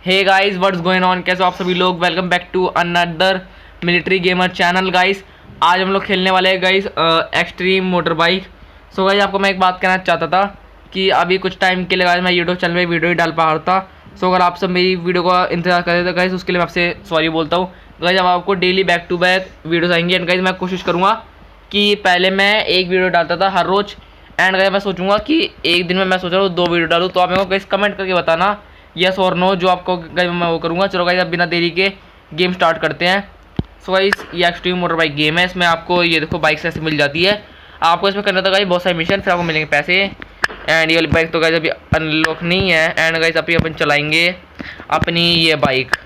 Hey guys, what's going on, कैसे हो आप सभी लोग। Welcome back to another military gamer channel. Guys आज हम लोग खेलने वाले हैं guys extreme motor bike. So guys आपको मैं एक बात कहना चाहता था कि अभी कुछ टाइम के लिए गाइस मैं यूट्यूब चैनल में वीडियो ही डाल पा रहा था। सो अगर आप सब मेरी वीडियो का इंतजार कर रहे थे गाइस, उसके लिए मैं आपसे सॉरी बोलता हूँ। गाइस अब आपको daily back to back videos आएंगे एंड गाइस मैं कोशिश करूँगा कि पहले मैं एक वीडियो डालता था हर रोज़ एंड गाइस मैं सोचूंगा कि एक दिन में मैं सोच रहा हूँ 2 वीडियो डालूँ। तो आप मेरे को गाइस कमेंट करके बताना यस और नो, जो आपको गाइस मैं वो करूँगा। चलो गाइस अब बिना देरी के गेम स्टार्ट करते हैं। सो गाइस ये एक्सट्रीम मोटर बाइक गेम है। इसमें आपको ये देखो बाइक से ऐसे मिल जाती है। आपको इसमें करना था गाइस बहुत सारे मिशन, फिर आपको मिलेंगे पैसे। एंड ये वाली बाइक तो गाइस अभी अनलॉक नहीं है एंड गाइस अभी अपन चलाएंगे अपनी ये बाइक।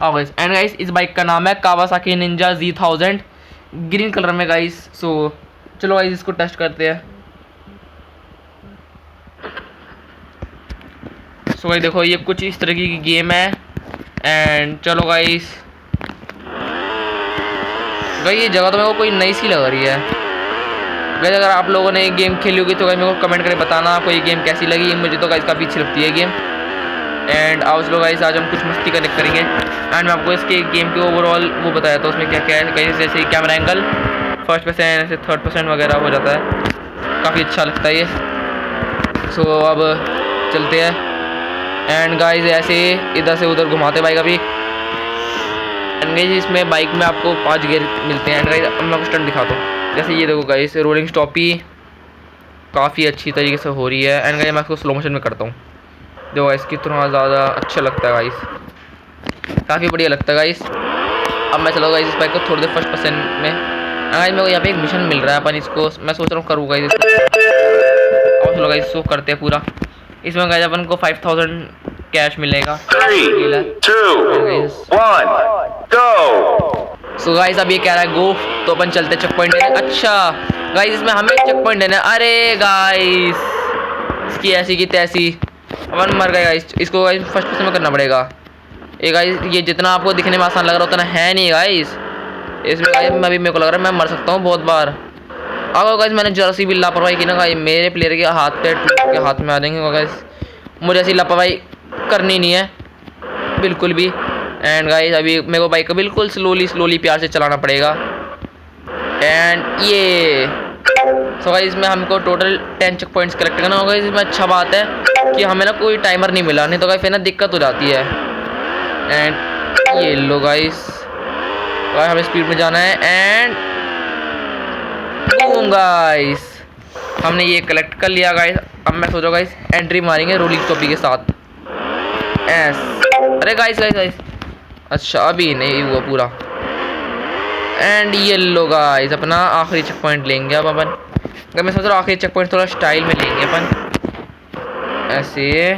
हाँ गाइस एंड गाइस इस बाइक का नाम है Kawasaki Ninja Z1000 green colour में गाइस। सो चलो गाइस इसको टेस्ट करते हैं। सो गाइस देखो ये कुछ इस तरह की गेम है एंड चलो गाइस ये जगह तो मेरे को कोई नई सी लग रही है। गाइस अगर आप लोगों ने ये गेम खेली होगी तो गाइस मेरे को कमेंट करके बताना आपको ये गेम कैसी लगी। मुझे तो गाइस काफ़ी अच्छी लगती है गेम। एंड आओ चलो गाइस आज हम कुछ मस्ती कनेक्ट करेंगे एंड मैं आपको इसके गेम के ओवरऑल वो बताया था उसमें क्या क्या है। गाइस जैसे कैमरा एंगल फर्स्ट पर्सन ऐसे थर्ड पर्सन वगैरह हो जाता है, काफ़ी अच्छा लगता है ये। सो अब चलते हैं एंड गाइस ऐसे इधर से उधर घुमाते बाइक अभी। एंड गाइस इसमें बाइक में आपको 5 गियर मिलते हैं एंड गाइस अब मैं आपको स्टंट दिखाता हूँ। जैसे ये देखो गाइस रोलिंग स्टॉपी काफ़ी अच्छी तरीके से हो रही है एंड गाइस मैं इसको स्लो मोशन में करता हूँ। देखो गाइस कितना ज़्यादा अच्छा लगता है गाइस, काफ़ी बढ़िया लगता है गाइस। अब मैं चलो गाइस इस बाइक को थोड़ी देर फर्स्ट पर्सन में। गाइस मेरे को यहाँ पे एक मिशन मिल रहा है, अपन इसको मैं सोच रहा हूँ करूँगा गाइस। और चलो गाइस इसको करते हैं पूरा। इसमें गाइस अपन को 5000 कैश मिलेगा। 3, 2, 1 गो। सो गाइस अब ये कह रहा है गो, तो अपन चलते चेक पॉइंट लेने। अच्छा गाइस इसमें हमें चेक पॉइंट लेना है। अरे गाइस इसकी ऐसी की तैसी अपन मर गए गाइस। इसको गाइस फर्स्ट पर्सन में करना पड़ेगा। ये गाइस ये जितना आपको दिखने में आसान लग रहा उतना है नहीं गाइस। इसमें गाइस मैं भी मेरे को लग रहा है मैं मर सकता हूँ बहुत बार। अगर गाइस मैंने जरा सी भी लापरवाही की ना गाइस मेरे प्लेयर के हाथ पे के हाथ में आ जाएंगे गाइस। मुझे ऐसी लापरवाही करनी नहीं है बिल्कुल भी। एंड गाइस अभी मेरे को बाइक को बिल्कुल स्लोली प्यार से चलाना पड़ेगा। एंड ये सो गाइस इसमें हमको टोटल 10 चेक पॉइंट्स कलेक्ट करना होगा। इसमें अच्छा बात है कि हमें ना कोई टाइमर नहीं मिला, नहीं तो गाइस फिर ना दिक्कत हो जाती है। एंड ये लो गाइस हमें स्पीड में जाना है एंड बूम गाइस हमने ये कलेक्ट कर लिया गाइस। अब मैं सोचा गाइस एंट्री मारेंगे रोलिंग स्टॉपी के साथ। अरे गाइस अच्छा अभी नहीं हुआ पूरा। एंड ये लो गाइस अपना आखिरी चेक पॉइंट लेंगे अब अपन। अगर मैं सोच रहा हूँ आखिरी चेक पॉइंट थोड़ा स्टाइल में लेंगे अपन, ऐसे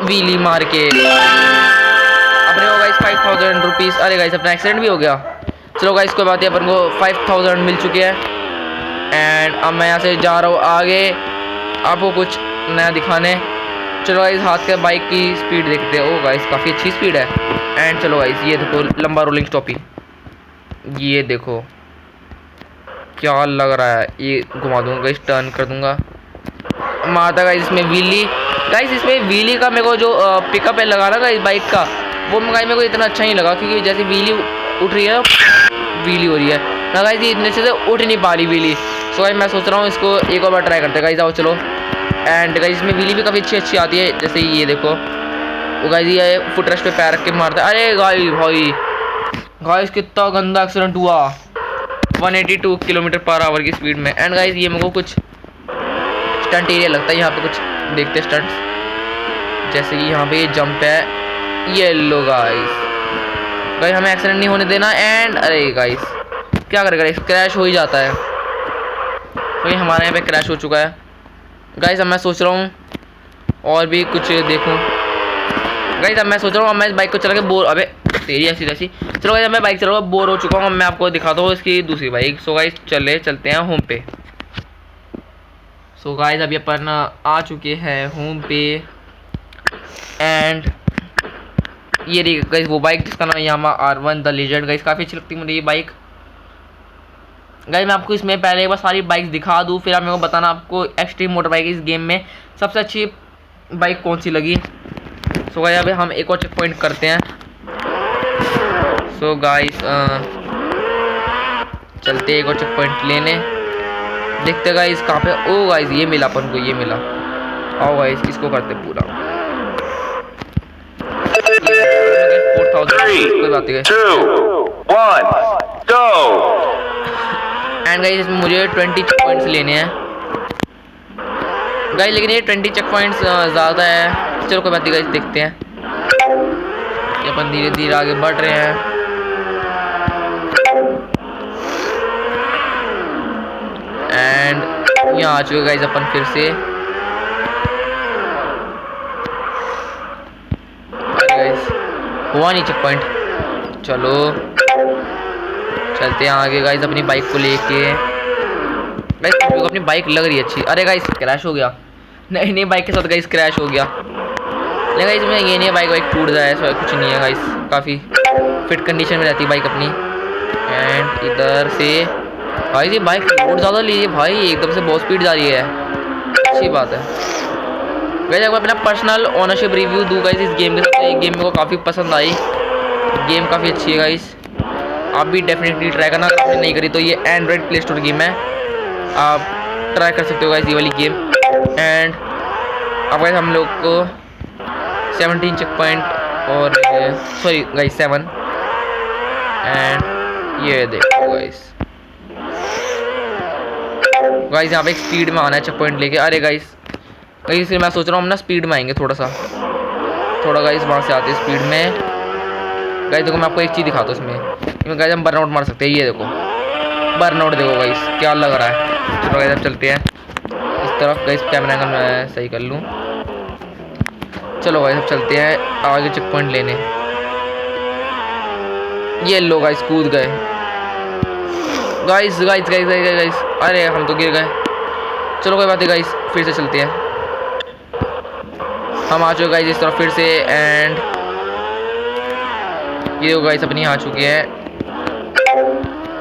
व्हीली मार के अपने को गाइस 5000 रुपीज़। अरे गाइस अपना एक्सीडेंट भी हो गया। चलो गाइस कोई बात नहीं, अपन को 5000 मिल चुके हैं। एंड अब मैं यहाँ से जा रहा हूँ आगे आपको कुछ नया दिखाने। चलो गाइस हाथ के बाइक की स्पीड देखते हैं। ओ गाइस काफ़ी अच्छी स्पीड है। एंड चलो गाइस ये देखो लंबा रोलिंग स्टॉपी, ये देखो क्या लग रहा है। ये घुमा दूँगा गाइस, टर्न कर दूँगा, मारता गाइस इसमें व्हीली। गाइस इसमें व्हीली का मेरे को जो पिकअप है लगा ना इस बाइक का, वो गाइस मेरे को इतना अच्छा नहीं लगा क्योंकि जैसे व्हीली उठ रही है व्हीली हो रही है ना गाइस, ये इतने से उठ नहीं पा रही व्हीली। सो गाइस मैं सोच रहा हूँ इसको एक और बार ट्राई करते हैं गाइस। आओ चलो। एंड गाइस इसमें व्हीली भी काफ़ी अच्छी आती है। जैसे ये देखो वो गाइस ये फुट रेस्ट पे पैर रख के मारता है। अरे गाइस कितना गंदा एक्सीडेंट हुआ 182 km/h की स्पीड में। एंड गाइस ये मेरे को कुछ स्टंट एरिया लगता है, यहाँ पे कुछ देखते स्टंट्स। जैसे कि यहाँ पे ये जंप है। ये लो गाइस हमें एक्सीडेंट नहीं होने देना। एंड अरे गाइस क्या करेगा गाइस, क्रैश हो ही जाता है। तो ये हमारे यहाँ पे क्रैश हो चुका है गाइस। अब मैं सोच रहा हूँ और भी कुछ देखूँ गाइस। अब मैं सोच रहा हूँ अब मैं इस बाइक को चला के बोर, अबे तेरी ऐसी जैसी। चलो गाइस मैं बाइक चलाऊँगा, बोर हो चुका हूँ। अब मैं आपको दिखाता हूँ इसकी दूसरी बाइक। सो गाइस चलते हैं होम पे। सो गाइस अभी अपन आ चुके हैं होम पे। एंड ये रही गाइस वो बाइक जिसका नाम यामा R1 द लीजेंड। गाइस काफ़ी अच्छी लगती है मुझे ये बाइक। गाइस मैं आपको इसमें पहले एक बार सारी बाइक्स दिखा दूँ, फिर आप मेरे को बताना आपको एक्सट्रीम मोटर बाइक इस गेम में सबसे अच्छी बाइक कौन सी लगी। सो गाइस अभी हम एक और चेक पॉइंट करते हैं। सो गाइस चलते एक और चेक पॉइंट लेने, देखते गाइस कहाँ पे। ओ गाइस ये मिला अपन को, ये मिला। आओ गाइस इसको करते पूरा। 4000 कोई बात नहीं। 3, 2, 1, go। एंड गाइस इसमें मुझे 20 चेक पॉइंट्स लेने हैं गाइस, लेकिन ये 20 चेक पॉइंट्स ज़्यादा है। चलो कोई बात नहीं गाइस, देखते हैं। ये अपन धीरे धीरे आगे बढ़ रहे हैं। एंड यहाँ आ चुके गाइस अपन फिर से। गाइस हुआ नहीं चेक पॉइंट। चलो चलते हैं आगे गाइस अपनी बाइक को लेके। गाइस अपनी बाइक लग रही है अच्छी। अरे गाइस क्रैश हो गया, नई बाइक के साथ गाइस क्रैश हो गया। लेकिन गाइस में ये नहीं है बाइक टूट जाए, ऐसा कुछ नहीं है गाइस, काफ़ी फिट कंडीशन में रहती है बाइक अपनी। एंड इधर से भाई ये बाइक बहुत ज़्यादा ली है भाई, एकदम से बहुत स्पीड जा रही है, अच्छी बात है। वैसे अगर अपना पर्सनल ओनरशिप रिव्यू दूँ गाइस इस गेम के साथ, ये गेम मेरे को काफ़ी पसंद आई, गेम काफ़ी अच्छी है गाइस। आप भी डेफिनेटली ट्राई करना, अगर आपने नहीं करी तो ये एंड्रॉयड प्ले स्टोर गेम है, आप ट्राई कर सकते हो गाइस ये वाली गेम। एंड अब गाइस हम लोग को 17 चेक पॉइंट और सॉरी गाइस 7। एंड ये देखो गाइस यहाँ पे एक स्पीड में आना है चेक पॉइंट लेके। अरे गाइस इसलिए मैं सोच रहा हूँ हम ना स्पीड में आएंगे थोड़ा गाइस, वहाँ से आते हैं स्पीड में। गाइस देखो मैं आपको एक चीज़ दिखाता हूँ इसमें गाइस, हम बर्नआउट मार सकते हैं। ये देखो बर्नआउट, देखो गाइस क्या लग रहा है। चलो गाइस अब चलते हैं इस तरफ। गाइस कैमरा का मैं सही कर लूँ। चलो गाइस अब चलते हैं आगे चेक पॉइंट लेने। ये लो गाइस कूद गए गाइस। अरे हम तो गिर गए। चलो कोई बात नहीं गाइस, फिर से चलते हैं। हम आ चुके गाइस इस तरफ फिर से। एंड ये देखो गाइस अपनी आ चुके हैं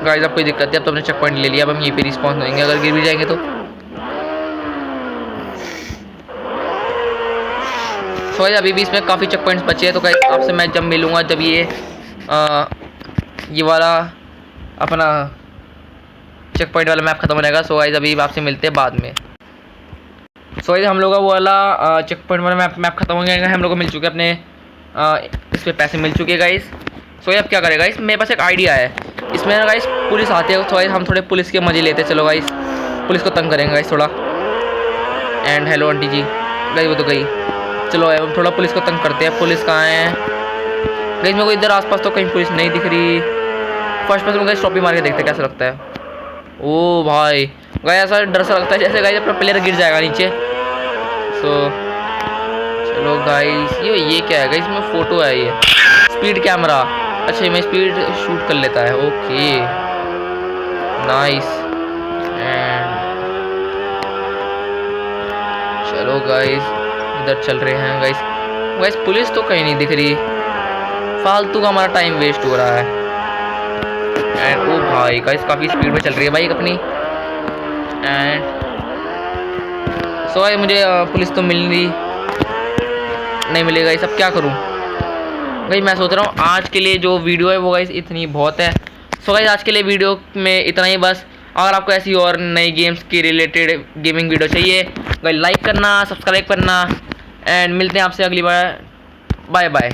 गाइस। अब कोई दिक्कत नहीं, अब तो हमने चेक पॉइंट ले लिया। अब हम यहीं पे रिस्पॉन्स होंगे अगर गिर भी जाएंगे तो। सो गाइस अभी भी इसमें काफ़ी चेक पॉइंट्स बचे हैं। तो गाइस आपसे मैं जब मिलूँगा जब ये वाला अपना चेक पॉइंट वाला मैप खत्म हो जाएगा। सो गाइस अभी आपसे मिलते हैं बाद में। सो गाइस हम लोग का वो वाला चेक पॉइंट वाला मैप खत्म हो गया, हम लोग को मिल चुके अपने इस पे पैसे मिल चुके गाइस। सो अब क्या करें गाइस, मेरे पास एक आइडिया है। इसमें ना गाइस पुलिस आती है, तो गाइस हम थोड़े पुलिस के मजे लेते हैं। चलो गाइस पुलिस को तंग करेंगे गाइस थोड़ा। And hello aunty ji, guys वो तो गई। चलो हम थोड़ा पुलिस को तंग करते हैं। पुलिस कहाँ है गाइस, मेरे को इधर आसपास तो कहीं पुलिस नहीं दिख रही। फर्स्ट पर्सन गाइस स्टॉपी मार के देखते कैसा लगता है। ओ भाई गाइस ऐसा डर सा लगता है जैसे गाइस अपना प्लेयर गिर जाएगा नीचे। सो चलो गाइस ये क्या है गाइस, इसमें फ़ोटो है, ये स्पीड कैमरा। अच्छा मैं स्पीड शूट कर लेता है, ओके नाइस। एंड चलो गाइस इधर चल रहे हैं गाइस पुलिस तो कहीं नहीं दिख रही, फालतू का हमारा टाइम वेस्ट हो रहा है। एंड ओ भाई गाइस काफ़ी स्पीड में चल रही है बाइक अपनी। एंड सो गाइस मुझे पुलिस तो नहीं मिलेगा, सब क्या करूं गाइस। मैं सोच रहा हूँ आज के लिए जो वीडियो है वो गाइस इतनी बहुत है। सो गाइस आज के लिए वीडियो में इतना ही बस। अगर आपको ऐसी और नई गेम्स की रिलेटेड गेमिंग वीडियो चाहिए गाइस लाइक करना, सब्सक्राइब करना। एंड मिलते हैं आपसे अगली बार, बाय बाय।